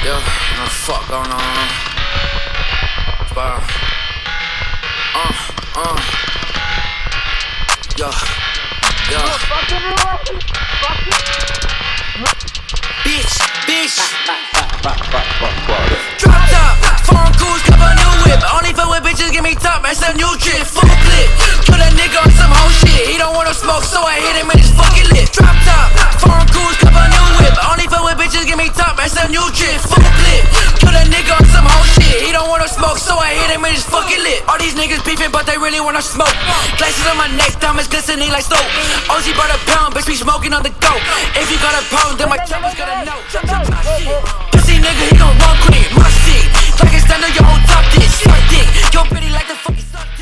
Yeah, no fuck going on. Spiral. Yeah, yeah. Bitch. Drop top, foreign cools, cup a new whip. Only fuck with bitches, give me top, man, some new drip. Full clip, kill that nigga on some whole shit. He don't want no smoke, so I hit him in his fucking lip. Drop top, foreign cools, cup a new whip. Only fuck with bitches, give me top, man, some new drip. Full clip, kill that nigga on some whole shit. He don't want no smoke, so I hit him in his fucking lip. All these niggas beefing, but they really wanna smoke. Glasses on my neck, diamonds glistening like snow. OG brought a pound, bitch, we smoking on the go. If you got a pound, then my choppers gotta know. Pussy nigga, he gon' walk quick, my shit. Like it's down to your whole top dick, suck dick. Yo, pretty like the fucking suck dick.